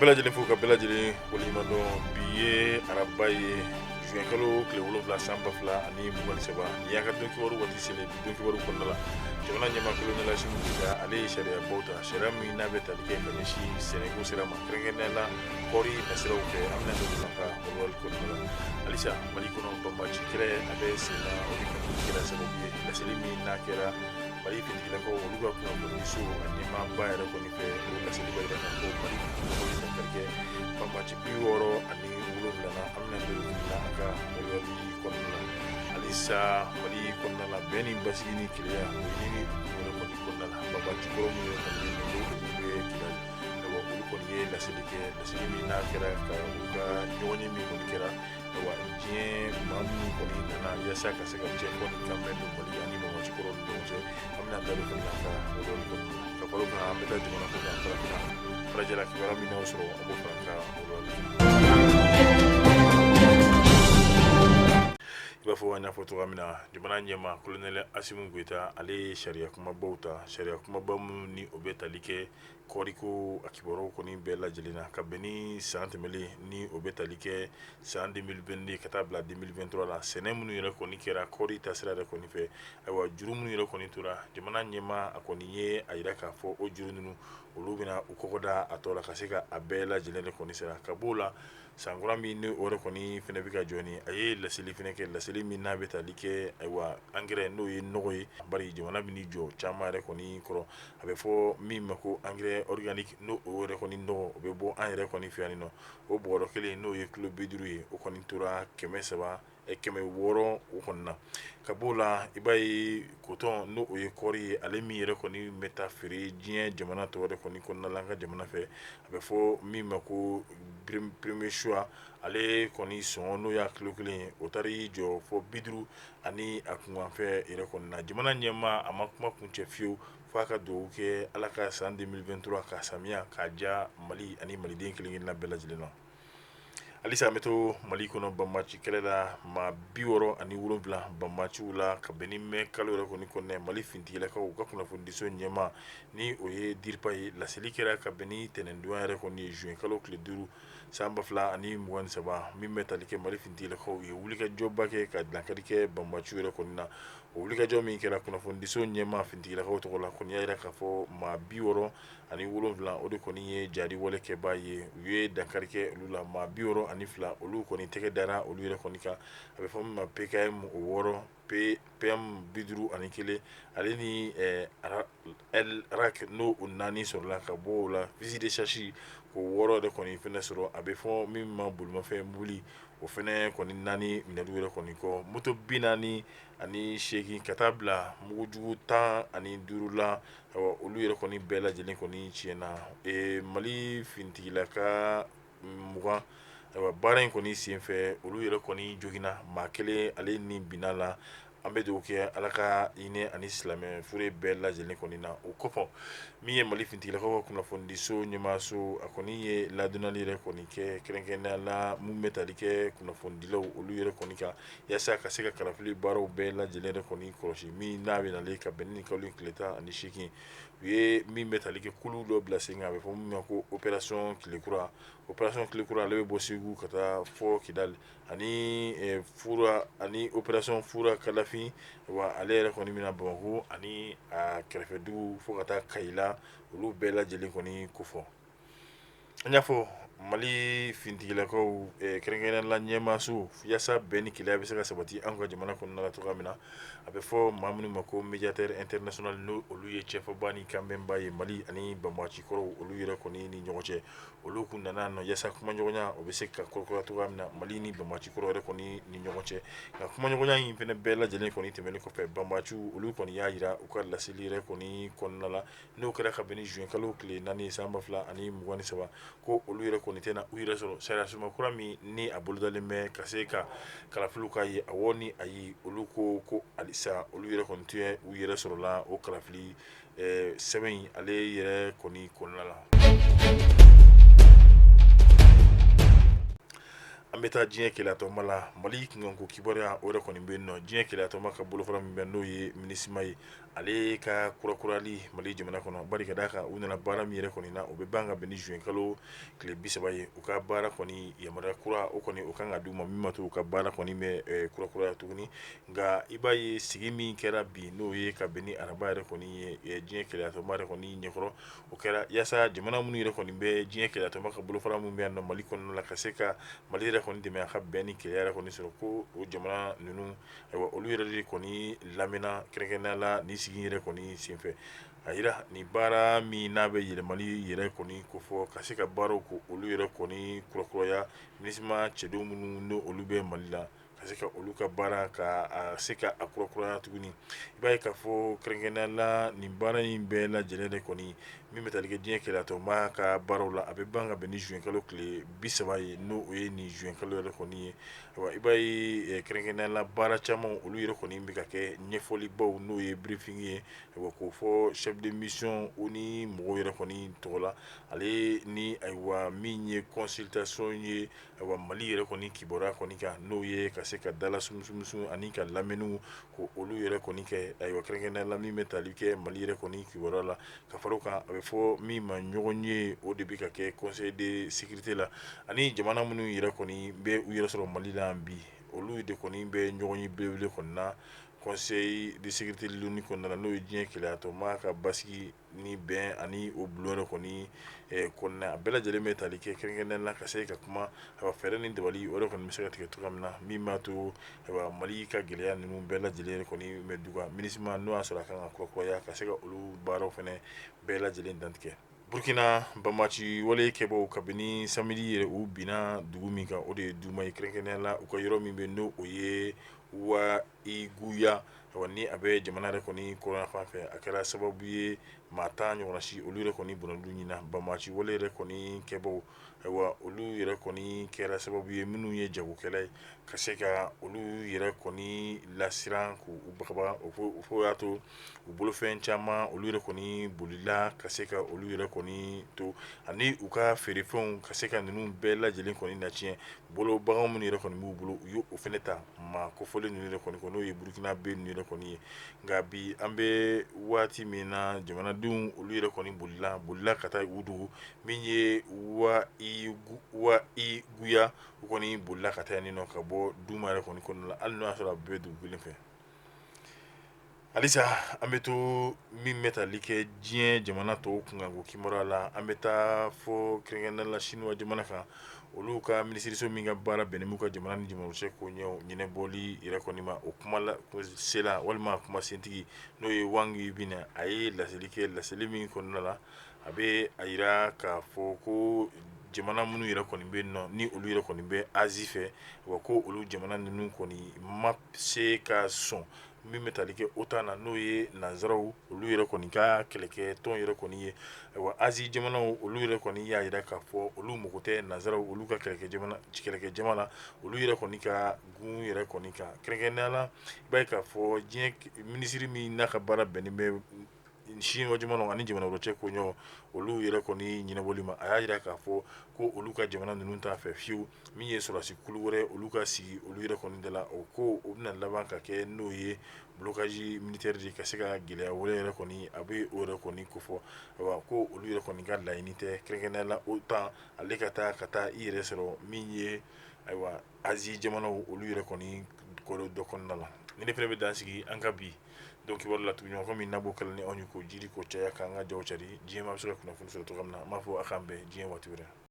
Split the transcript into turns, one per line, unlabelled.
bɛɛ lajɛlen fo ka bɛɛ lajɛlen waleɲumandɔn bi ye araba ye juin kalo tile 7 san 2023 ni y'a ka don kibaru waati selen bi don kibaru kɔnɔna la jamana ɲɛmaa kolonɛla Asimu Goyita ale ye sariya baw ta sariya min n'a bɛ tali kɛ ka ɲɛsin sɛnɛko sira ma kɛrɛnkɛrɛnnenya la kɔɔri nasiraw fɛ an bɛna don donna ka walwali kɔnɔna la halisa Mali kɔnɔ banbaci kɛlɛ a bɛ sen na o de kɔni kɛra sababu ye laseli min n'a kɛra Mali finitigilamɔgɔw olu ka kunnafoniso a ɲɛmaaba yɛrɛ kɔni fɛ o laseli bɛ yira k'a fɔ Mali finitigilamɔgɔw ye dankari kɛ banbaci 67 an bɛna don la a ka walwali kɔnɔna la halisa Mali kɔnɔna la bɛn ni basigi ni keleya o ye ɲini yɛrɛ kɔni kɔnɔna la banbaci kɔrɔ min yɛrɛ kɔni bɛ olu bɛ Kidali olu kɔni ye laseli kɛ laseli min n'a kɛra ka u ka ɲɔgɔn ye min kɔni kɛra diɲɛ maa minnu kɔni nana yaasa ka se ka cɛ kɔni kan bɛn don Mali ani banbaci kɔrɔ ni ɲɔgɔn cɛ an bɛna da don fana ka walwali kɔnɔna la ka fara o kan an bɛ taa jamana kɔ kan farafinna farajɛla kibaruya min n'aw sɔrɔ an b'o fara ka walwali i b'a fɔ an y'a fɔ cogoya min na jamana ɲɛmaa kolonɛli Asimu Goyita ale ye sariya kumabaw ta sariya kumaba minnu ni o bɛ tali kɛ kɔɔriko a kibaruyaw kɔni bɛɛ lajɛlen na ka bɛn ni san tɛmɛlen ni o bɛ tali kɛ san 2022 ka taa bila 2023 la sɛnɛ minnu yɛrɛ kɔni kɛra kɔɔri taasira yɛrɛ kɔni fɛ ayiwa juru minnu yɛrɛ kɔni tora jamana ɲɛmaa a kɔni ye a yira k'a fɔ o juru ninnu olu bɛna u kɔkɔda a tɔ la ka se ka a bɛɛ lajɛlen de kɔni sera ka b'o la san kura min ni o yɛrɛ kɔni fɛnɛ bɛ ka jɔ ni a ye laseli fɛnɛ kɛ laseli min n'a bɛ tali kɛ ayiwa angɛrɛ n'o ye nɔgɔ ye bari jamana bɛ ni jɔ caman yɛrɛ kɔni kɔrɔ a bɛ fɔ min ma ko angɛrɛ organique n'o o yɛrɛ kɔni nɔgɔ o bɛ bɔ an yɛrɛ kɔni fɛ yan nɔ o bɔrɔ kelen n'o ye kilo 50 ye o kɔni tora 300 600 o kɔni na ka b'o la i b'a ye coton n'o o ye kɔɔri ye ale min yɛrɛ kɔni bɛ taa feere diɲɛ jamana tɔw yɛrɛ kɔni kɔnɔna la an ka jamana fɛ a bɛ fɔ min ma ko premier choix ale kɔni sɔngɔ n'o y'a kilo 1 ye o taar'i jɔ fɔ 50 ani a kunkanfɛ yɛrɛ kɔni na jamana ɲɛmaa a ma kuma kuncɛ fiyewu f'a ka dugawu kɛ ala ka san 2023 ka samiya k'a diya Mali ani maliden kelen-kelenna bɛɛ lajɛlen na halisa an bɛ to Mali kɔnɔ banbaci kɛlɛ la maa 67 banbaciw la ka bɛn ni mɛn kalo yɛrɛ kɔni kɔnɔna Mali finitigilakaw u ka kunnafonidiso ɲɛmaa ni o ye DIRPA ye laseli kɛra ka bɛn ni tɛnɛndonya yɛrɛ kɔni ye juin kalo tile 5 san 2023 min bɛ tali kɛ Mali finitigilakaw ye wulikajɔba kɛ ka dankari kɛ banbaciw yɛrɛ kɔni na o wulikajɔ min kɛra kunnafonidiso ɲɛmaa finitigilakaw tɔgɔ la kɔni y'a jira k'a fɔ maa 67 o de kɔni ye jari walekɛbaa ye u ye dankari kɛ olu la maa 62 olu kɔni tɛgɛ dara olu yɛrɛ kɔni kan a bɛ fɔ min ma PKM o 6 PM 51 ale ni RAC n'o o 4 sɔrɔla ka bɔ o la fusil de chasse o 6 de kɔni fɛnɛ sɔrɔ a bɛ fɔ min ma bolimafɛn mobili o fɛnɛ kɔni 4 minɛli yɛrɛ kɔni kɔ moto 48 ka taa bila mugujugu 15 la olu yɛrɛ kɔni bɛɛ lajɛlen kɔni tiɲɛna Mali finitigilaka 20 baara in kɔni senfɛ olu yɛrɛ kɔni joginna maa kelen ale ni binna la an bɛ dugawu kɛ ala ka hinɛ ani silamɛ fure bɛɛ lajɛlen kɔni na o kɔfɛ min ye Mali finitigilakaw ka kunnafonidiso ɲɛmaaso a kɔni ye ladonnali yɛrɛ kɔni kɛ kɛrɛnkɛrɛnnenya la mun bɛ tali kɛ kunnafonidilaw olu yɛrɛ kɔni kan yaasa ka se ka kalafili baaraw bɛɛ lajɛlen yɛrɛ kɔni kɔlɔsi min n'a bɛ nalen ka bɛn ni kalo 18 u ye min bɛ tali kɛ kulu dɔ bila sen kan a bɛ fɔ min ma ko opération Kilekura ale bɛ bɔ Segu ka taa fɔ Kidali ani opération Fura Kalafin wa ale yɛrɛ kɔni bɛna Bamako ani a kɛrɛfɛ dugu fo ka taa Kayila olu bɛɛ lajɛlen kɔni kofɔ an y'a fɔ Mali finitigilakaw kɛrɛnkɛrɛnnenya la ɲɛmaaso yaasa bɛn ni keleya bɛ se ka sabati an ka jamana kɔnɔna la cogoya min na a bɛ fɔ maa minnu ma ko médiateur international n'o olu ye cɛfɔba ni kanbɛnba ye Mali ani banbaci kɔrɔw olu yɛrɛ kɔni ni ɲɔgɔn cɛ olu kun nana nɔ yaasa kumaɲɔgɔnya o bɛ se ka kɔrɔkɔrɔ cogoya min na Mali ni banbaci kɔrɔw yɛrɛ kɔni ni ɲɔgɔn cɛ nka kumaɲɔgɔnya in fɛnɛ bɛɛ lajɛlen kɔni tɛmɛnen kɔfɛ banbaciw olu kɔni y'a jira u ka laseli yɛrɛ kɔni kɔnɔna la n'o kɛra ka bɛn ni juin kalo tile 4 san 2023 ko olu yɛrɛ kɔni tɛna u yɛrɛ sɔrɔ sariya suma kura min ni a bolodalen bɛ ka se ka kalafiliw k'a ye awɔ ni ayi olu ko halisa olu yɛrɛ kɔni tɛ u yɛrɛ sɔrɔla o kalafili sɛbɛn in ale yɛrɛ kɔni kɔnɔna la an bɛ taa diɲɛ kelatɔma la mali kunkanko kibaruya o yɛrɛ kɔni bɛ yen nɔ diɲɛ kelatɔma ka bolofara min bɛ n'o ye minisima ye ale ka kurakurali mali jamana kɔnɔ bari ka d'a kan u nana baara min yɛrɛ kɔni na o bɛ ban ka bɛn ni juin kalo tile 30 ye u ka baara kɔni yamaruya kura o kɔni o kan ka d'u ma min ma to u ka baara kɔni bɛ kurakuraya tuguni nka i b'a ye sigi min kɛra bi n'o ye ka bɛn ni araba yɛrɛ kɔni ye diɲɛ kelatɔma yɛrɛ kɔni ɲɛkɔrɔ o kɛra yaasa jamana minnu yɛrɛ kɔni bɛ diɲɛ kelatɔma ka bolofara min bɛ yan nɔ mali kɔnɔna la ka se ka mali yɛrɛ kɔni dɛmɛ a ka bɛn ni kɛlɛ yɛrɛ kɔni sɔrɔ ko o jamana ninnu ayiwa olu yɛrɛ de kɔni lamɛnna kɛrɛnkɛrɛnnenya la nin sigi yɛrɛ kɔni senfɛ a yira nin baara min n'a bɛ yɛlɛmali yɛrɛ kɔni ko fɔ ka se ka baaraw ko olu yɛrɛ kɔni kurakuraya minisima cɛdenw minnu n'o olu bɛ mali la ka se ka olu ka baara ka a se ka a kurakuraya tuguni i b'a ye k'a fɔ kɛrɛnkɛrɛnnenya la nin baara in bɛɛ lajɛlen de kɔni min bɛ tali kɛ diɲɛ kelatɔma ka baaraw la a bɛ ban ka bɛn ni juin kalo tile 30 ye n'o ye nin juin kalo yɛrɛ kɔni ye i b'a ye kɛrɛnkɛrɛnnenya la baara caman olu yɛrɛ kɔni bɛ ka kɛ ɲɛfɔlibaw n'o ye briefing ye k'o fɔ chef de mission o ni mɔgɔw yɛrɛ kɔni tɔgɔ la ale ni ayiwa min ye consultation ye mali yɛrɛ kɔni kibaruya kɔni kan n'o ye ka se ka dala sumusumu ani ka lamɛnniw ko olu yɛrɛ kɔni kɛ ayiwa kɛrɛnkɛrɛnnenya la min bɛ tali kɛ mali yɛrɛ kɔni kibaruya la ka fara o kan a bɛ fɔ min ma ɲɔgɔn ye o de bɛ ka kɛ conseil de sécurité la ani jamana minnu yɛrɛ kɔni bɛ u yɛrɛ sɔrɔ mali la bi olu de kɔni bɛ ɲɔgɔn ye belebele kɔni na conseil de sécurité l'ONU kɔnɔna la n'o ye diɲɛ kelatɔma ka basigi ni bɛn ani o bulon yɛrɛ kɔni kɔnɔna a bɛɛ lajɛlen bɛ tali kɛ kɛrɛnkɛrɛnnenya la ka se ka kuma fɛɛrɛ ni dabali o de kɔni bɛ se ka tigɛ cogoya min na min b'a to mali ka gɛlɛya ninnu bɛɛ lajɛlen kɔni bɛ duga minisima n'o y'a sɔrɔ a kan ka kurakuraya ka se ka olu baaraw fɛnɛ bɛɛ lajɛlen dantigɛ burkina banmaci wale kɛbaaw kabini samedi yɛrɛ u binna dugu min kan o de ye duma ye kɛrɛnkɛrɛnnenya la u ka yɔrɔ min bɛ n'o o ye Ouagaïgouya ni a bɛ jamana yɛrɛ kɔni kɔrɔn fan fɛ a kɛra sababu ye maa tan ɲɔgɔnna si olu yɛrɛ kɔni bɔnna ɲina banmaci wale yɛrɛ kɔni kɛbaaw olu yɛrɛ kɔni kɛra sababu ye minnu ye jagokɛla ye ka se ka olu yɛrɛ kɔni lasiran k'u bagabaga o fo y'a to u bolofɛn caman olu yɛrɛ kɔni bolila ka se ka olu yɛrɛ kɔni to ani u ka feerefɛnw ka se ka ninnu bɛɛ lajɛlen kɔni natiɲɛ bolo bagan minnu yɛrɛ kɔni b'u bolo u y'o fɛnɛ ta maa kofɔlen ninnu yɛrɛ kɔni n'o ye burukina be ninnu yɛrɛ kɔni ye nka bi an bɛ waati min na jamanadenw olu yɛrɛ kɔni bolila ka taa u dogo min ye Ouagaïgouya u kɔni bolila ka taa yen nɔ ka bɔ duma yɛrɛ kɔni kɔnɔna la hali n'o y'a sɔrɔ a bɛɛ dugu kelen fɛ halisa an bɛ to min bɛ tali kɛ diɲɛ jamana tɔw kunkanko kibaruya la an bɛ taa fɔ kɛrɛnkɛrɛnnenya la Chinois jamana kan olu ka minisiriso min ka baara bɛnnen b'u ka jamana ni jamana cɛ ko ɲɛnɛbɔli yɛrɛ kɔni ma o kuma sela walima a kuma sentigi n'o ye Wang Yi a ye laseli kɛ laseli min kɔnɔna la a bɛ a yira k'a fɔ ko jamana minnu yɛrɛ kɔni bɛ yen nɔ ni olu yɛrɛ kɔni bɛ Asie fɛ ko olu jamana ninnu kɔni ma se ka sɔn min bɛ tali kɛ OTAN na n'o ye nanzaraw olu yɛrɛ kɔni ka kɛlɛkɛ tɔn yɛrɛ kɔni ye Asie jamanaw olu yɛrɛ kɔni y'a yira k'a fɔ olu mago tɛ nanzaraw olu ka kɛlɛkɛ jama la olu yɛrɛ kɔni ka gun yɛrɛ kɔni kan kɛrɛnkɛrɛnnenya la i b'a ye k'a fɔ diɲɛ minisiri min n'a ka baara bɛnnen bɛ Chinois jamanaw ani jamana wɛrɛ cɛ ko olu yɛrɛ kɔni ɲɛnabɔli ma a y'a yira k'a fɔ ko olu ka jamana ninnu t'a fɛ fiyewu min ye sɔrɔdasi kulu wɛrɛ olu ka sigi olu yɛrɛ kɔni de la o ko o bɛna laban ka kɛ n'o ye blocage militaire de ka se ka gɛlɛya wɛrɛ yɛrɛ kɔni a bɛ o yɛrɛ kɔni kofɔ ko olu yɛrɛ kɔni ka laɲini tɛ kɛrɛnkɛrɛnnenya la OTAN ale ka taa i yɛrɛ sɔrɔ min ye ayiwa Asie jamanaw olu yɛrɛ kɔni dɔ kɔnɔna la ni ne fɛnɛ bɛ dan sigi an ka bi donc kibaru la tugunɲɔgɔn komi nabɔ kɛla ni anw ye ko jiri ko caya k'an ka jaw cari diɲɛ ma bɛ se ka kunnafoni sɔrɔ cogoya min na an b'a fɔ a k'an bɛn diɲɛ waati wɛrɛ